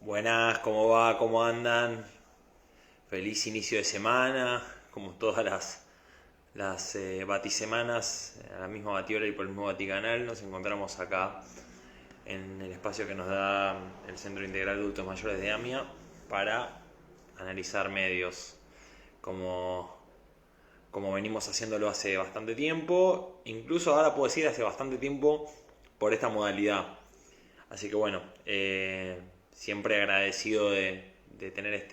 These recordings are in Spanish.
Buenas, ¿cómo va? ¿Cómo andan? Feliz inicio de semana, como todas las batisemanas, a la misma batidora y por el mismo Baticanal. Nos encontramos acá en el espacio que nos da el Centro Integral de Adultos Mayores de AMIA para analizar medios, como, como venimos haciéndolo hace bastante tiempo, incluso ahora puedo decir hace bastante tiempo por esta modalidad. Así que bueno, siempre agradecido de tener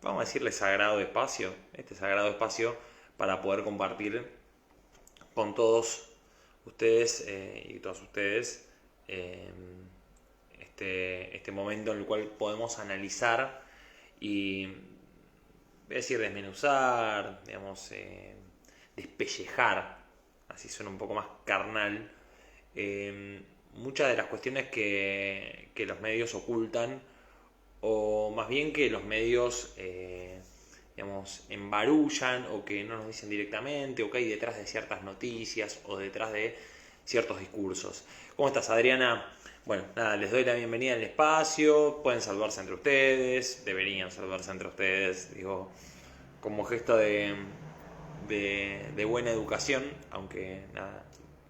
vamos a decirle este sagrado espacio para poder compartir con todos ustedes y todas ustedes eh, este momento en el cual podemos analizar y decir desmenuzar, digamos, despellejar, así suena un poco más carnal, muchas de las cuestiones que los medios ocultan, o más bien que los medios, digamos, embarullan o que no nos dicen directamente, o que hay detrás de ciertas noticias o detrás de ciertos discursos. ¿Cómo estás, Adriana? Bueno, nada, les doy la bienvenida al espacio, pueden saludarse entre ustedes, deberían saludarse entre ustedes, digo, como gesto de buena educación, aunque nada,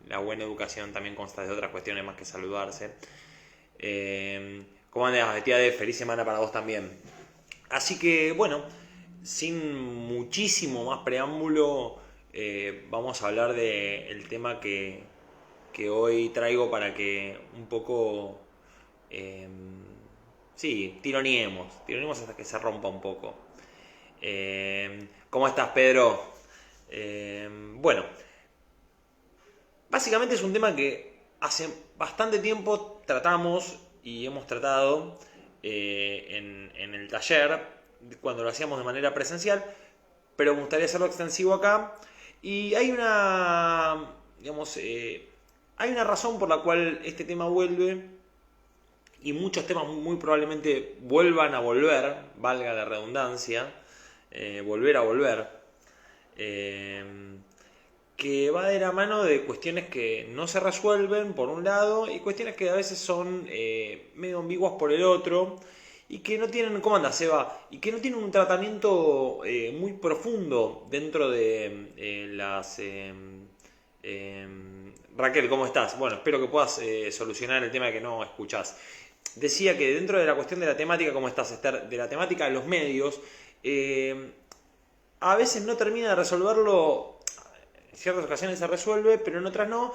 la buena educación también consta de otras cuestiones más que saludarse. ¿Cómo andas, Betiade? Feliz semana para vos también. Así que, bueno, sin muchísimo más preámbulo, vamos a hablar del tema que hoy traigo para que un poco, eh, sí, tironiemos hasta que se rompa un poco. ¿Cómo estás, Pedro? Bueno, básicamente es un tema que hace bastante tiempo tratamos y hemos tratado en el taller, cuando lo hacíamos de manera presencial, pero me gustaría hacerlo extensivo acá. Y digamos, hay una razón por la cual este tema vuelve y muchos temas muy probablemente vuelvan a volver, valga la redundancia, volver a volver. Eh, que va de la mano de cuestiones que no se resuelven por un lado y cuestiones que a veces son medio ambiguas por el otro y que no tienen, ¿cómo anda, Seba? Y que no tienen un tratamiento muy profundo dentro de eh, Raquel, ¿cómo estás? Bueno, espero que puedas solucionar el tema que no escuchás. Decía que dentro de la cuestión de la temática, ¿cómo estás, Esther? De la temática de los medios, eh, a veces no termina de resolverlo. En ciertas ocasiones se resuelve, pero en otras no.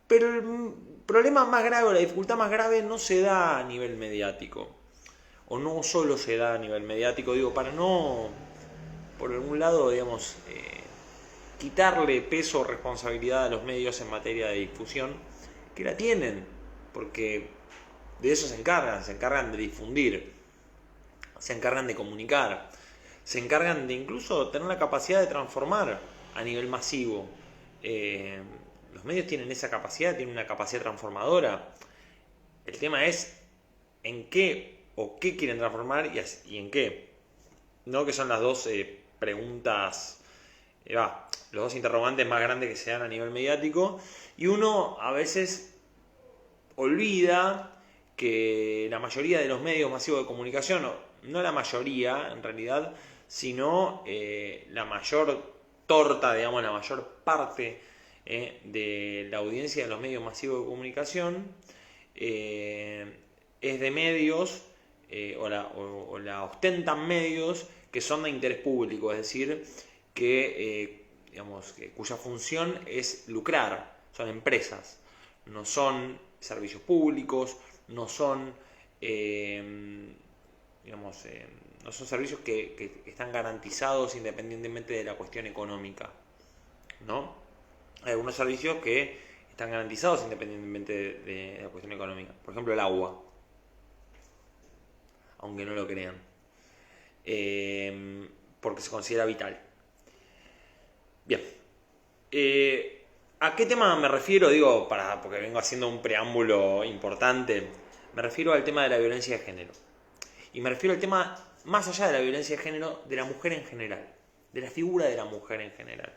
Pero el problema más grave, o la dificultad más grave, no se da a nivel mediático. O no solo se da a nivel mediático, digo, para no, por algún lado, digamos, quitarle peso o responsabilidad a los medios en materia de difusión, que la tienen, porque de eso se encargan de difundir, se encargan de comunicar, se encargan de incluso tener la capacidad de transformar a nivel masivo. Eh, los medios tienen esa capacidad, tienen una capacidad transformadora. El tema es en qué o qué quieren transformar y en qué. ¿No? Que son las dos preguntas, los dos interrogantes más grandes que se dan a nivel mediático. Y uno a veces olvida que la mayoría de los medios masivos de comunicación, no la mayoría en realidad, sino la mayor torta, digamos, la mayor parte de la audiencia de los medios masivos de comunicación es de medios o la ostentan medios que son de interés público, es decir, digamos, cuya función es lucrar, son empresas, no son servicios públicos, no son, digamos, no son servicios que están garantizados independientemente de la cuestión económica, ¿no? Hay algunos servicios que están garantizados independientemente de la cuestión económica. Por ejemplo, el agua, aunque no lo crean, porque se considera vital. Bien. ¿A qué tema me refiero? Digo, porque vengo haciendo un preámbulo importante. Me refiero al tema de la violencia de género. Y me refiero al tema, más allá de la violencia de género, de la mujer en general. De la figura de la mujer en general.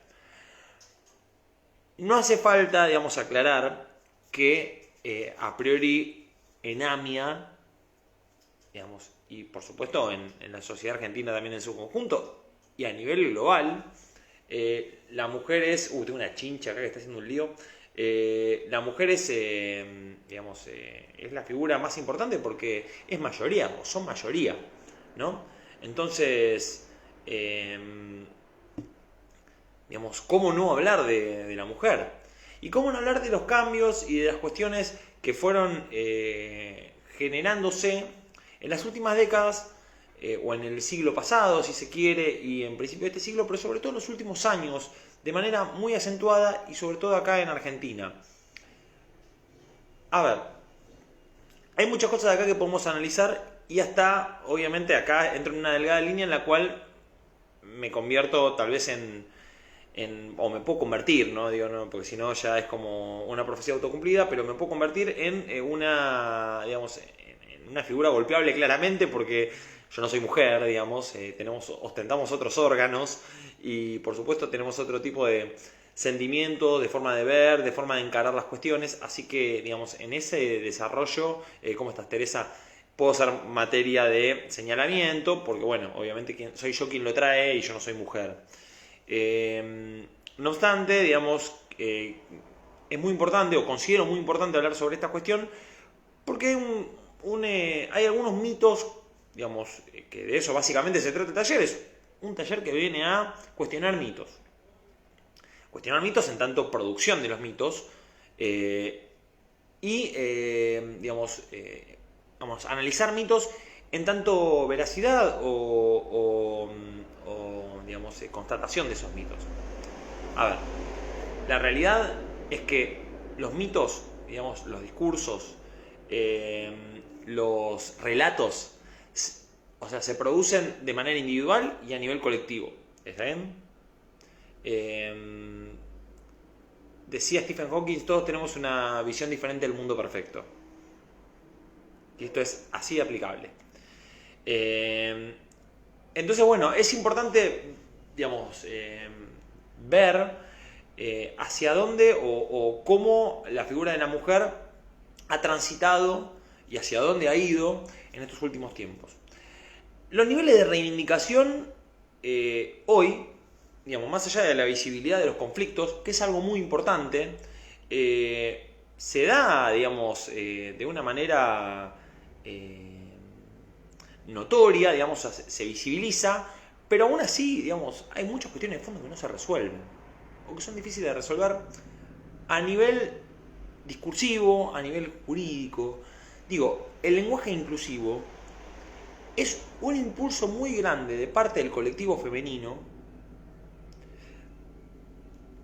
No hace falta, digamos, aclarar que a priori en AMIA, digamos, y por supuesto en la sociedad argentina también en su conjunto, y a nivel global, la mujer es... tengo una chincha acá que está haciendo un lío. La mujer es, digamos, es la figura más importante porque es mayoría, o son mayoría, ¿no? Entonces, digamos, ¿cómo no hablar de la mujer? Y cómo no hablar de los cambios y de las cuestiones que fueron generándose en las últimas décadas, o en el siglo pasado, si se quiere, y en principio de este siglo, pero sobre todo en los últimos años, de manera muy acentuada, y sobre todo acá en Argentina. A ver, hay muchas cosas de acá que podemos analizar, y hasta, obviamente, acá entro en una delgada línea en la cual me convierto tal vez o me puedo convertir, ¿no? Digo, no, porque si no ya es como una profecía autocumplida, pero me puedo convertir en una, digamos, en una figura golpeable claramente, porque yo no soy mujer, digamos, ostentamos otros órganos y por supuesto tenemos otro tipo de sentimientos, de forma de ver, de forma de encarar las cuestiones, así que, digamos, en ese desarrollo, ¿cómo estás, Teresa? Puedo ser materia de señalamiento, porque bueno, obviamente soy yo quien lo trae y yo no soy mujer. No obstante, digamos, es muy importante, o considero muy importante hablar sobre esta cuestión, porque hay algunos mitos, digamos, que de eso básicamente se trata el taller. Es un taller que viene a cuestionar mitos. Cuestionar mitos en tanto producción de los mitos, digamos, vamos a analizar mitos en tanto veracidad o digamos, constatación de esos mitos. A ver, la realidad es que los mitos, digamos, los discursos, los relatos, o sea, se producen de manera individual y a nivel colectivo. ¿Está bien? Decía Stephen Hawking, todos tenemos una visión diferente del mundo perfecto. Y esto es así aplicable. Entonces, bueno, es importante, digamos, ver hacia dónde o cómo la figura de la mujer ha transitado y hacia dónde ha ido en estos últimos tiempos. Los niveles de reivindicación hoy, digamos, más allá de la visibilidad de los conflictos, que es algo muy importante, se da, digamos, de una manera notoria, digamos, se visibiliza, pero aún así, digamos, hay muchas cuestiones de fondo que no se resuelven, o que son difíciles de resolver a nivel discursivo, a nivel jurídico. Digo, el lenguaje inclusivo es un impulso muy grande de parte del colectivo femenino,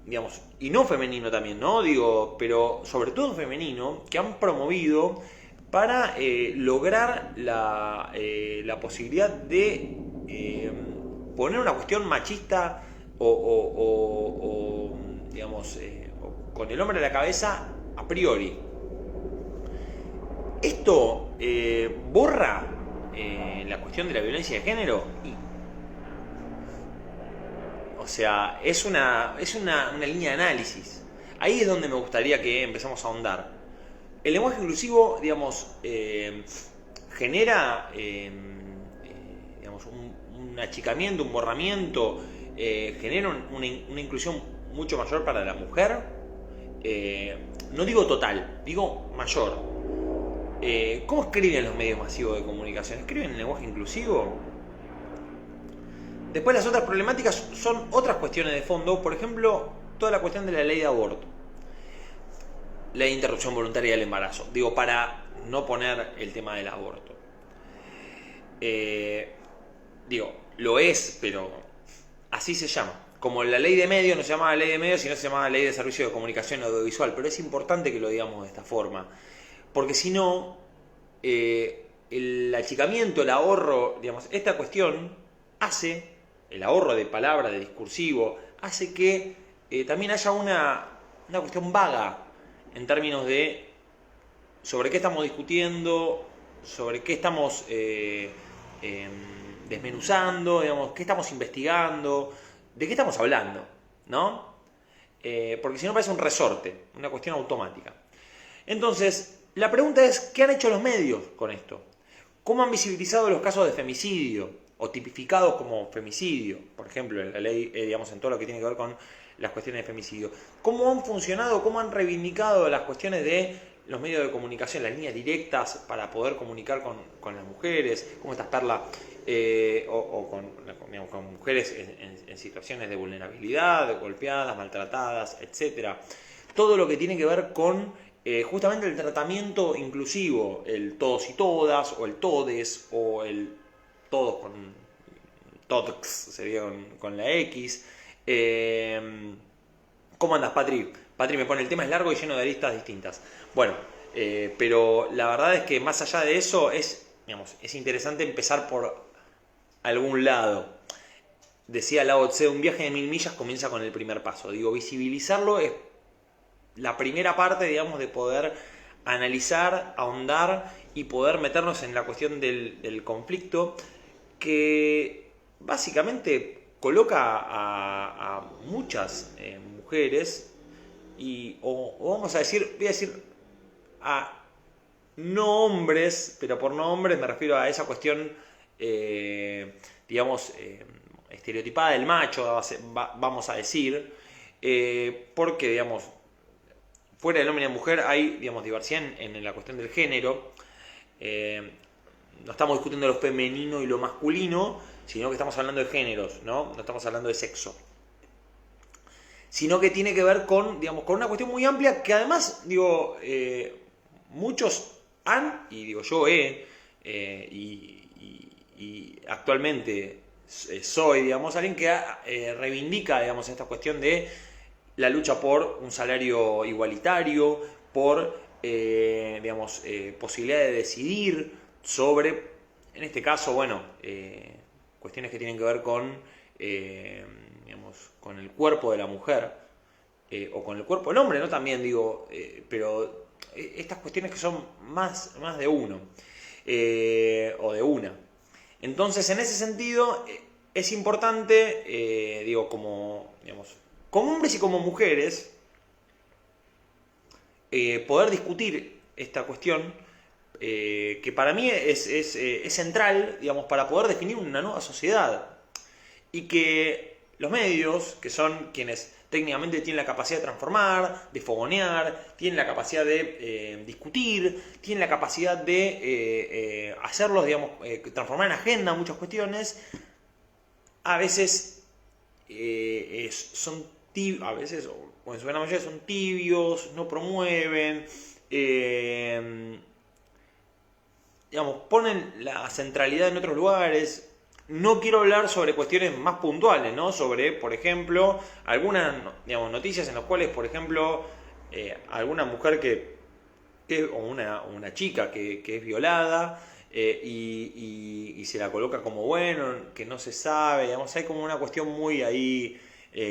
digamos, y no femenino también, ¿no? Digo, pero sobre todo femenino, que han promovido para lograr la posibilidad de poner una cuestión machista digamos, con el hombre a la cabeza a priori. Esto borra la cuestión de la violencia de género. O sea, es una línea de análisis. Ahí es donde me gustaría que empezamos a ahondar. El lenguaje inclusivo, digamos, genera digamos, un achicamiento, un borramiento, genera una inclusión mucho mayor para la mujer. No digo total, digo mayor. ¿Cómo escriben los medios masivos de comunicación? ¿Escriben en lenguaje inclusivo? Después las otras problemáticas son otras cuestiones de fondo, por ejemplo, toda la cuestión de la ley de aborto, ley de interrupción voluntaria del embarazo, digo, para no poner el tema del aborto. Digo, lo es, pero así se llama. Como la ley de medios no se llamaba ley de medios, sino se llamaba ley de servicio de comunicación audiovisual, pero es importante que lo digamos de esta forma, porque si no, el achicamiento, el ahorro, digamos, esta cuestión hace, el ahorro de palabra, de discursivo, hace que también haya una cuestión vaga en términos de sobre qué estamos discutiendo, sobre qué estamos desmenuzando, digamos, qué estamos investigando, de qué estamos hablando, ¿no? Porque si no parece un resorte, una cuestión automática. Entonces, La pregunta es, ¿qué han hecho los medios con esto? ¿Cómo han visibilizado los casos de femicidio o tipificados como femicidio? Por ejemplo, en la ley, digamos, en todo lo que tiene que ver con las cuestiones de femicidio. ¿Cómo han funcionado, cómo han reivindicado las cuestiones de los medios de comunicación, las líneas directas para poder comunicar con las mujeres? ¿Cómo estás, Perla? O digamos, con mujeres en situaciones de vulnerabilidad, golpeadas, maltratadas, etcétera. Todo lo que tiene que ver con justamente el tratamiento inclusivo, el todos y todas, o el todes, o el todos con tox, sería con la X. ¿Cómo andas, Patri? Patri me pone, el tema es largo y lleno de aristas distintas. Bueno, pero la verdad es que más allá de eso digamos, es interesante empezar por algún lado. Decía Lao Tse, un viaje de 1000 millas comienza con el primer paso. Digo, visibilizarlo es la primera parte, digamos, de poder analizar, ahondar y poder meternos en la cuestión del conflicto que básicamente coloca a muchas mujeres o vamos a decir, voy a decir a no hombres, pero por no hombres me refiero a esa cuestión, digamos, estereotipada del macho, vamos a decir, porque, digamos, fuera del hombre y la mujer hay, digamos, diversidad en la cuestión del género. No estamos discutiendo lo femenino y lo masculino, sino que estamos hablando de géneros, ¿no? No estamos hablando de sexo. Sino que tiene que ver con, digamos, con una cuestión muy amplia que además, digo, muchos han, y digo yo y actualmente soy, digamos, alguien que reivindica, digamos, esta cuestión de la lucha por un salario igualitario, por, digamos, posibilidad de decidir sobre, en este caso, bueno, cuestiones que tienen que ver con, digamos, con el cuerpo de la mujer, o con el cuerpo del hombre, ¿no? También digo, pero estas cuestiones que son más de uno, o de una. Entonces, en ese sentido, es importante, digo, como, digamos, como hombres y como mujeres, poder discutir esta cuestión, que para mí es central, digamos, para poder definir una nueva sociedad. Y que los medios, que son quienes técnicamente tienen la capacidad de transformar, de fogonear, tienen la capacidad de discutir, tienen la capacidad de hacerlos, digamos, transformar en agenda muchas cuestiones, a veces son tibios, a veces, o en su gran mayoría son tibios, no promueven, digamos, ponen la centralidad en otros lugares. No quiero hablar sobre cuestiones más puntuales, ¿no? Sobre, por ejemplo, algunas, digamos, noticias en las cuales, por ejemplo, alguna mujer o una chica que es violada, y se la coloca como bueno, que no se sabe, digamos, hay como una cuestión muy ahí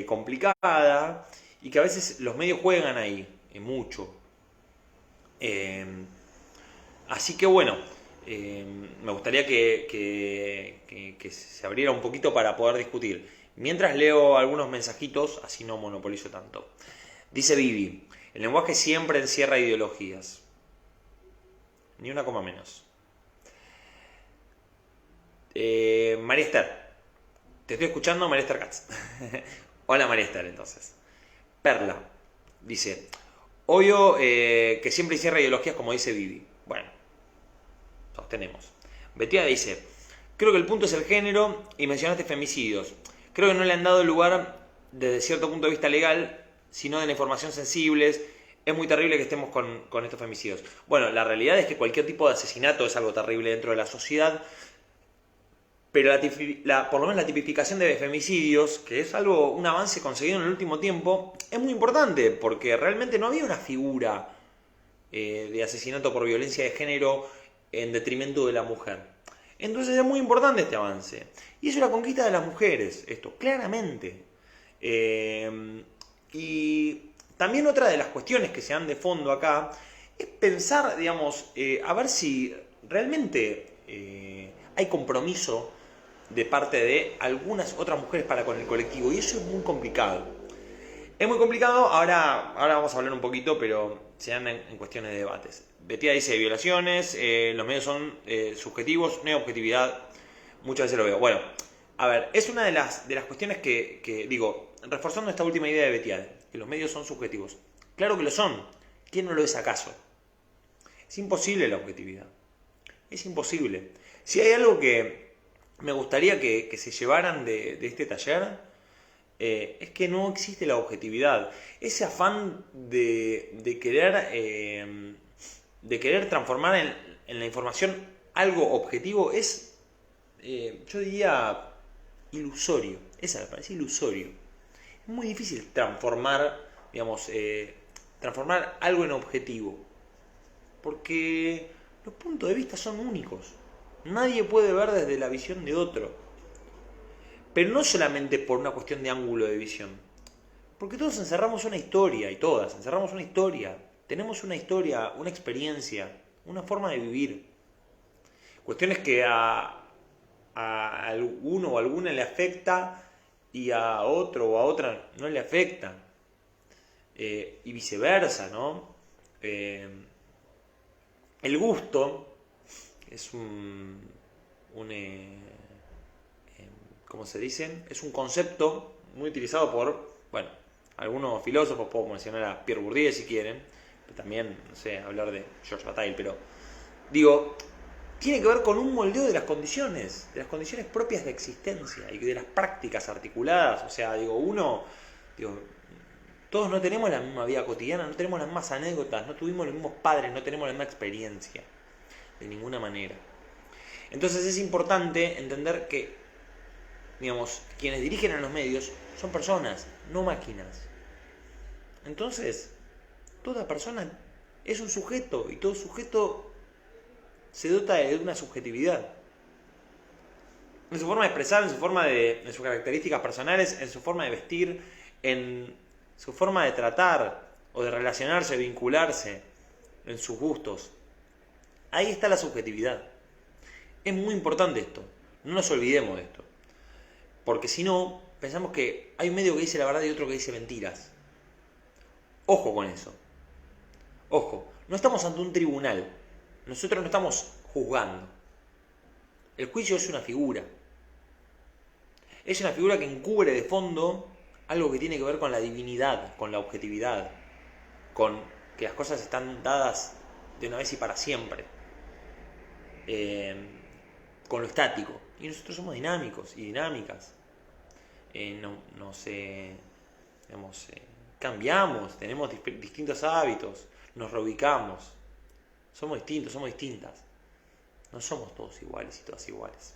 complicada y que a veces los medios juegan ahí, mucho. Así que bueno, me gustaría que se abriera un poquito para poder discutir. Mientras leo algunos mensajitos, así no monopolizo tanto. Dice Vivi, el lenguaje siempre encierra ideologías. Ni una coma menos. María Esther, te estoy escuchando, María Esther Katz. Hola María Esther, entonces. Perla, dice, obvio que siempre encierra ideologías como dice Vivi. Bueno, sostenemos. Betia dice, creo que el punto es el género y mencionaste femicidios. Creo que no le han dado lugar desde cierto punto de vista legal, sino de la información sensibles. Es muy terrible que estemos con estos femicidios. Bueno, la realidad es que cualquier tipo de asesinato es algo terrible dentro de la sociedad, pero por lo menos la tipificación de femicidios, que es un avance conseguido en el último tiempo, es muy importante, porque realmente no había una figura de asesinato por violencia de género en detrimento de la mujer. Entonces es muy importante este avance. Y es una conquista de las mujeres, esto, claramente. Y también otra de las cuestiones que se dan de fondo acá es pensar, digamos, a ver si realmente hay compromiso de parte de algunas otras mujeres para con el colectivo. Y eso es muy complicado. Es muy complicado, ahora vamos a hablar un poquito, pero se dan en cuestiones de debates. Betia dice violaciones, los medios son subjetivos, no hay objetividad, muchas veces lo veo. Bueno, a ver, es una de las cuestiones que digo, reforzando esta última idea de Betia, que los medios son subjetivos. Claro que lo son, ¿quién no lo es acaso? Es imposible la objetividad, es imposible. Si hay algo que me gustaría que se llevaran de este taller, es que no existe la objetividad. Ese afán de querer transformar en la información algo objetivo es, yo diría, ilusorio. Esa me parece ilusorio. Es muy difícil transformar algo en objetivo. Porque los puntos de vista son únicos. Nadie puede ver desde la visión de otro. Pero no solamente por una cuestión de ángulo de visión. Porque todos encerramos una historia, y todas encerramos una historia. Tenemos una historia, una experiencia, una forma de vivir. Cuestiones que a alguno o alguna le afecta y a otro o a otra no le afecta. Y viceversa, ¿no? El gusto es ¿cómo se dice? Es un concepto muy utilizado por, bueno, algunos filósofos, puedo mencionar a Pierre Bourdieu si quieren, pero también, no sé, hablar de George Bataille, pero digo, tiene que ver con un moldeo de las condiciones propias de existencia y de las prácticas articuladas. O sea, todos no tenemos la misma vida cotidiana, no tenemos las mismas anécdotas, no tuvimos los mismos padres, no tenemos la misma experiencia, de ninguna manera. Entonces es importante entender que, digamos, quienes dirigen a los medios son personas, no máquinas. Entonces, toda persona es un sujeto y todo sujeto se dota de una subjetividad. En su forma de expresar, en sus características personales, en su forma de vestir, en su forma de tratar o de relacionarse, vincularse, en sus gustos. Ahí está la subjetividad. Es muy importante esto. No nos olvidemos de esto. Porque si no, pensamos que hay un medio que dice la verdad y otro que dice mentiras. Ojo con eso. Ojo, no estamos ante un tribunal. Nosotros no estamos juzgando. El juicio es una figura. Es una figura que encubre de fondo algo que tiene que ver con la divinidad, con la objetividad, con que las cosas están dadas de una vez y para siempre. Con lo estático. Y nosotros somos dinámicos y dinámicas. Cambiamos, tenemos distintos hábitos, nos reubicamos. Somos distintos, somos distintas. No somos todos iguales y todas iguales.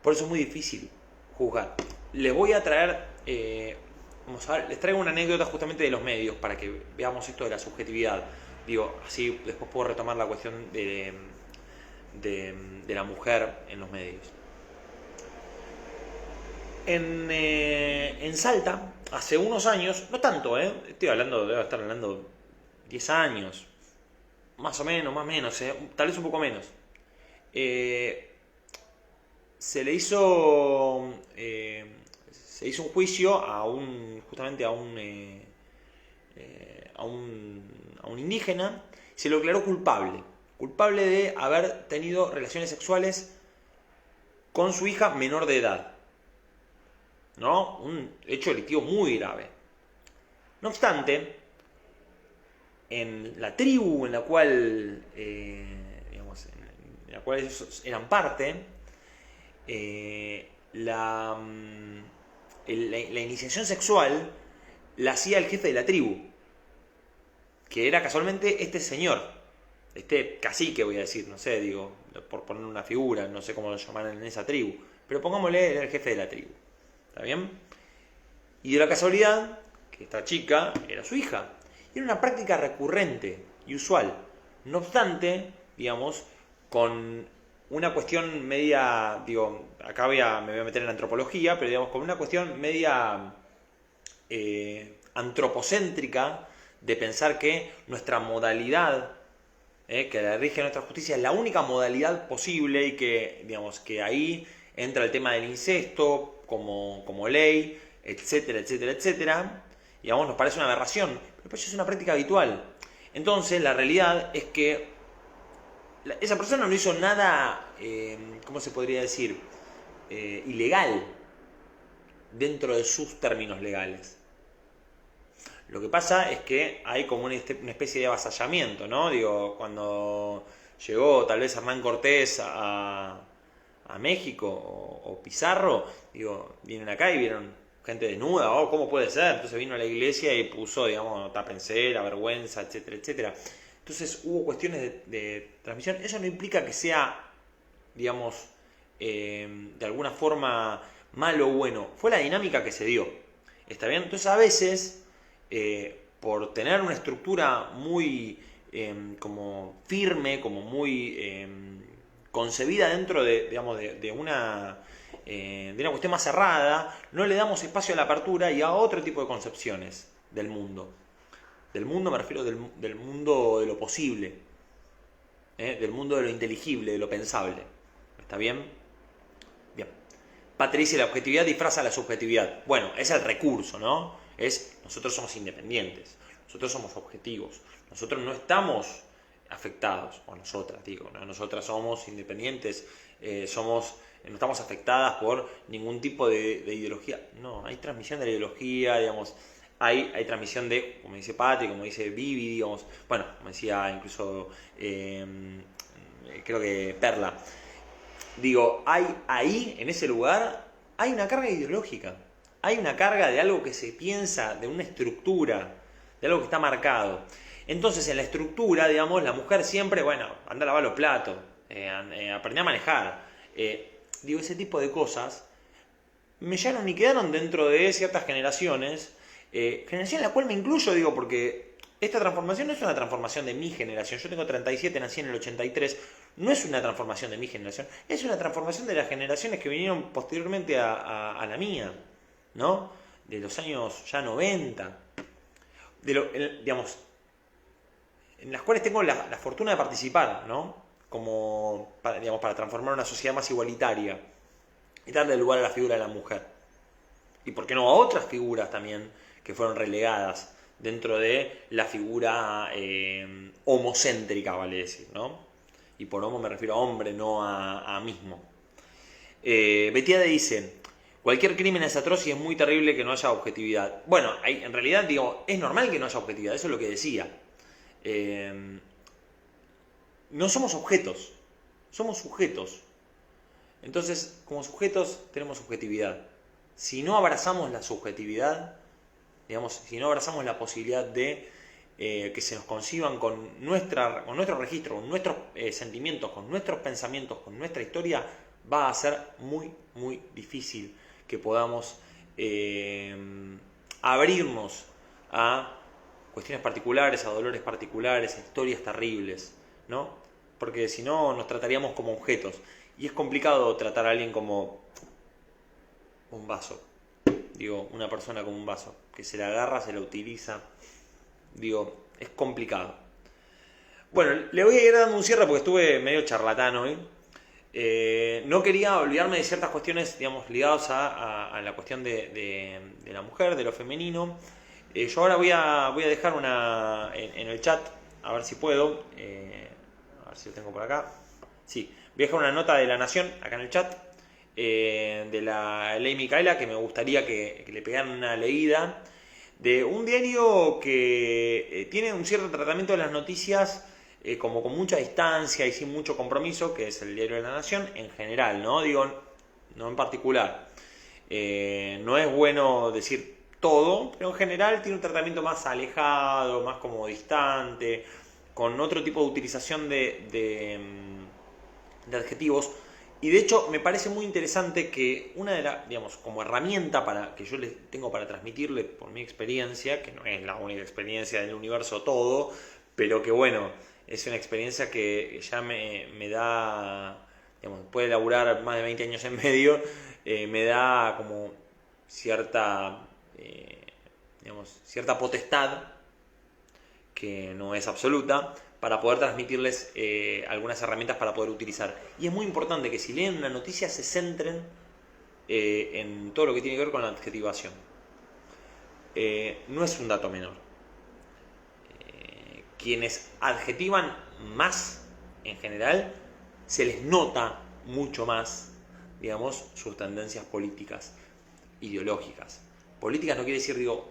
Por eso es muy difícil juzgar. Les voy a traer, les traigo una anécdota justamente de los medios para que veamos esto de la subjetividad. Digo, así después puedo retomar la cuestión de la mujer en los medios. En Salta, hace unos años, no tanto, debo estar hablando 10 años, más o menos, tal vez un poco menos. Se hizo un juicio justamente a un indígena. Se lo declaró culpable de haber tenido relaciones sexuales con su hija menor de edad, ¿no? Un hecho delictivo muy grave. No obstante, en la tribu en la cual ellos eran parte, la iniciación sexual la hacía el jefe de la tribu, que era casualmente este señor, este cacique, voy a decir, no sé, digo, por poner una figura, no sé cómo lo llaman en esa tribu, pero pongámosle, era el jefe de la tribu, ¿está bien? Y de la casualidad que esta chica era su hija, y era una práctica recurrente y usual. No obstante, digamos, con una cuestión media, digo, acá me voy a meter en la antropología, pero digamos, con una cuestión media antropocéntrica de pensar que nuestra modalidad, que la rige nuestra justicia, es la única modalidad posible y que, digamos, que ahí entra el tema del incesto como ley, etcétera, etcétera, etcétera. digamos, nos parece una aberración, pero eso es una práctica habitual. Entonces, la realidad es que esa persona no hizo nada, ¿cómo se podría decir? Ilegal dentro de sus términos legales. Lo que pasa es que hay como una especie de avasallamiento, ¿no? Digo, cuando llegó tal vez Hernán Cortés a México o Pizarro, digo, vienen acá y vieron gente desnuda, oh, ¿cómo puede ser? Entonces vino a la iglesia y puso, digamos, tápense, la vergüenza, etcétera, etcétera. Entonces hubo cuestiones de transmisión. Eso no implica que sea, digamos, de alguna forma malo o bueno. Fue la dinámica que se dio. ¿Está bien? Entonces a veces, por tener una estructura muy como firme, como muy concebida dentro de, digamos, de una cuestión más cerrada, no le damos espacio a la apertura y a otro tipo de concepciones del mundo. Del mundo me refiero del mundo de lo posible, del mundo de lo inteligible, de lo pensable. ¿Está bien? Bien. Patricia, la objetividad disfraza la subjetividad. Bueno, es el recurso, ¿no? Nosotros somos independientes, nosotros somos objetivos, nosotros no estamos afectados, o nosotras, digo, ¿no? Nosotras somos independientes, no estamos afectadas por ningún tipo de ideología. No, hay transmisión de la ideología, digamos, hay transmisión de, como dice Patri, como dice Vivi, digamos, bueno, como decía incluso, creo que Perla. Digo, hay ahí, en ese lugar, hay una carga ideológica. Hay una carga de algo que se piensa, de una estructura, de algo que está marcado. Entonces, en la estructura, digamos, la mujer siempre, bueno, anda a lavar los platos, aprende a manejar. Digo, ese tipo de cosas me llegaron y quedaron dentro de ciertas generaciones. Generación en la cual me incluyo, digo, porque esta transformación no es una transformación de mi generación. Yo tengo 37, nací en el 83. No es una transformación de mi generación, es una transformación de las generaciones que vinieron posteriormente a la mía, ¿no? De los años ya 90. Digamos, en las cuales tengo la fortuna de participar, ¿no? Como, digamos, para transformar una sociedad más igualitaria y darle lugar a la figura de la mujer. Y por qué no a otras figuras también que fueron relegadas dentro de la figura homocéntrica, vale decir, ¿no? Y por homo me refiero a hombre, no a mismo. Betiade dice, cualquier crimen es atroz y es muy terrible que no haya objetividad. Bueno, en realidad digo, es normal que no haya objetividad, eso es lo que decía. No somos objetos, somos sujetos. Entonces, como sujetos tenemos subjetividad. Si no abrazamos la subjetividad, digamos, si no abrazamos la posibilidad de que se nos conciban con nuestro registro, con nuestros sentimientos, con nuestros pensamientos, con nuestra historia, va a ser muy, muy difícil que podamos abrirnos a cuestiones particulares, a dolores particulares, a historias terribles, ¿no? Porque si no nos trataríamos como objetos. Y es complicado tratar a alguien como un vaso. Digo, una persona como un vaso, que se la agarra, se la utiliza. Digo, es complicado. Bueno, le voy a ir dando un cierre porque estuve medio charlatán hoy. No quería olvidarme de ciertas cuestiones, digamos, ligadas a la cuestión de la mujer, de lo femenino. Yo ahora voy a dejar una en el chat, a ver si puedo. A ver si lo tengo por acá. Sí, voy a dejar una nota de La Nación acá en el chat. De la ley Micaela, que me gustaría que le pegaran una leída, de un diario que tiene un cierto tratamiento de las noticias como con mucha distancia y sin mucho compromiso, que es el diario de La Nación en general, ¿no? Digo, no en particular. No es bueno decir todo, pero en general tiene un tratamiento más alejado, más como distante, con otro tipo de utilización de adjetivos. Y de hecho me parece muy interesante que una de las, digamos, como herramienta que yo les tengo para transmitirle por mi experiencia, que no es la única experiencia del universo todo, pero que bueno, es una experiencia que ya me da, digamos, después de laburar más de 20 años en medio, me da como cierta, cierta potestad, que no es absoluta, para poder transmitirles algunas herramientas para poder utilizar. Y es muy importante que si leen una noticia se centren en todo lo que tiene que ver con la adjetivación. no es un dato menor. Quienes adjetivan más, en general, se les nota mucho más, digamos, sus tendencias políticas, ideológicas. Políticas no quiere decir, digo,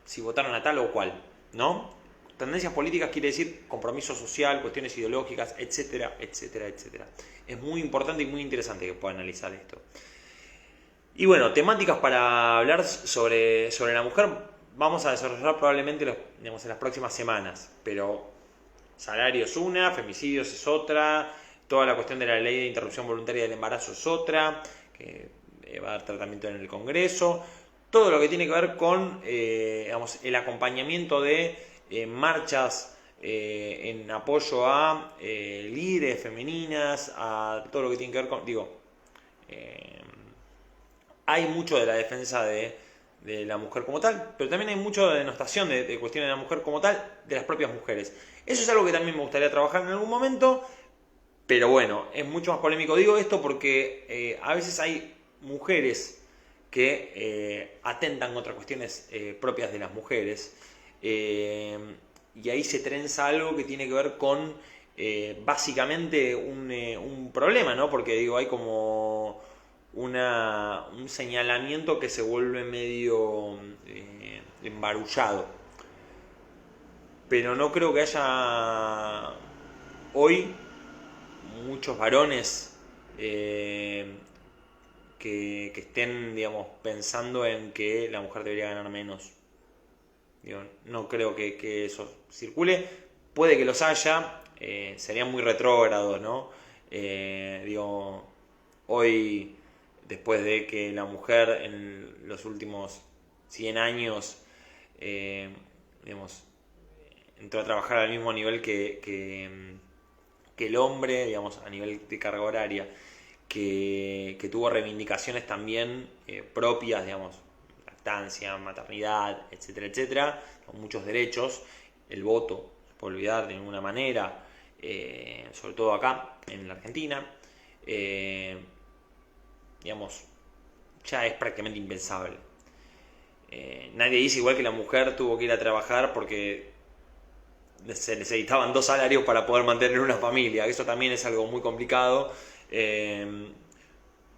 si votaron a tal o cual, ¿no? Tendencias políticas quiere decir compromiso social, cuestiones ideológicas, etcétera, etcétera, etcétera. Es muy importante y muy interesante que puedan analizar esto. Y bueno, temáticas para hablar sobre la mujer vamos a desarrollar probablemente digamos, en las próximas semanas, pero salario es una, femicidios es otra, toda la cuestión de la ley de interrupción voluntaria del embarazo es otra, que va a dar tratamiento en el Congreso, todo lo que tiene que ver con digamos, el acompañamiento de marchas en apoyo a líderes femeninas, a todo lo que tiene que ver con, hay mucho de la defensa de la mujer como tal, pero también hay mucho de denostación de cuestiones de la mujer como tal, de las propias mujeres. Eso es algo que también me gustaría trabajar en algún momento, pero bueno, es mucho más polémico. Digo esto porque a veces hay mujeres que atentan contra cuestiones propias de las mujeres, y ahí se trenza algo que tiene que ver con básicamente un problema, ¿no? Porque digo, hay como un señalamiento que se vuelve medio embarullado. Pero no creo que haya hoy muchos varones que estén, digamos, pensando en que la mujer debería ganar menos. Digo, no creo que eso circule. Puede que los haya, serían muy retrógrados, ¿no? Digo, hoy, después de que la mujer en los últimos 100 años, digamos, entró a trabajar al mismo nivel que el hombre, digamos, a nivel de carga horaria, que tuvo reivindicaciones también propias, digamos, lactancia, maternidad, etcétera, etcétera, con muchos derechos, el voto, no se puede olvidar de ninguna manera, sobre todo acá, en la Argentina, digamos, ya es prácticamente impensable. Nadie dice igual que la mujer tuvo que ir a trabajar porque se necesitaban 2 salarios para poder mantener una familia. Eso también es algo muy complicado,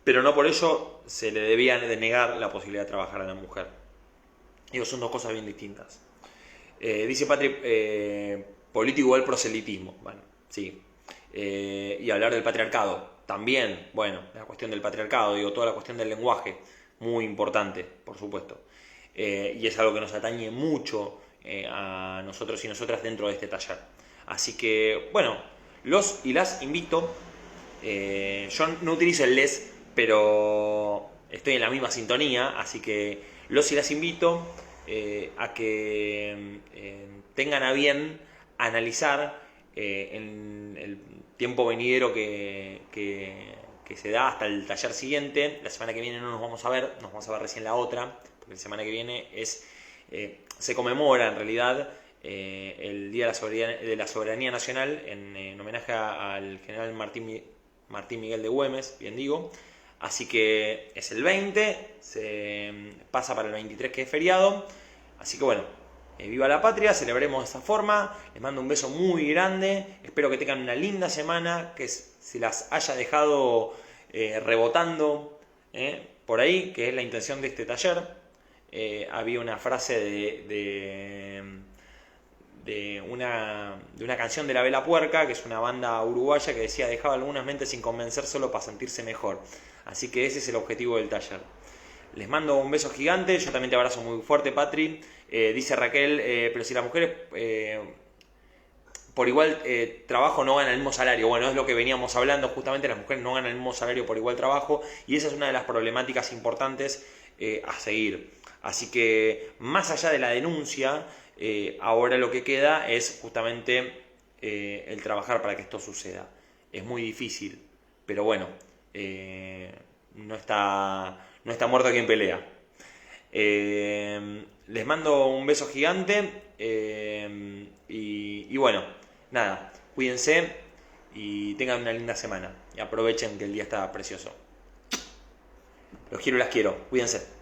pero no por ello se le debía denegar la posibilidad de trabajar a la mujer. Digo, son 2 cosas bien distintas. Dice Patrick, político igual proselitismo. Bueno, sí. Y hablar del patriarcado. También, bueno, la cuestión del patriarcado, digo, toda la cuestión del lenguaje, muy importante, por supuesto. Y es algo que nos atañe mucho a nosotros y nosotras dentro de este taller. Así que, bueno, los y las invito. Yo no utilizo el les, pero estoy en la misma sintonía, así que los y las invito a que tengan a bien analizar en el tiempo venidero que se da hasta el taller siguiente. La semana que viene no nos vamos a ver, nos vamos a ver recién la otra, porque la semana que viene se conmemora en realidad el Día de la Soberanía Nacional en homenaje al general Martín Miguel de Güemes, bien digo. Así que es el 20, se pasa para el 23 que es feriado. Así que bueno, viva la patria, celebremos de esta forma. Les mando un beso muy grande. Espero que tengan una linda semana, que se las haya dejado rebotando por ahí, que es la intención de este taller. Había una frase de una canción de La Vela Puerca, que es una banda uruguaya, que decía: dejaba algunas mentes sin convencer solo para sentirse mejor. Así que ese es el objetivo del taller. Les mando un beso gigante. Yo también te abrazo muy fuerte, Patri. Dice Raquel, pero si las mujeres por igual trabajo no ganan el mismo salario. Bueno, es lo que veníamos hablando, justamente las mujeres no ganan el mismo salario por igual trabajo, y esa es una de las problemáticas importantes a seguir. Así que más allá de la denuncia, ahora lo que queda es justamente el trabajar para que esto suceda. Es muy difícil, pero bueno, no está muerto quien pelea. Les mando un beso gigante y bueno, nada, cuídense y tengan una linda semana y aprovechen que el día está precioso. Los quiero y las quiero, cuídense.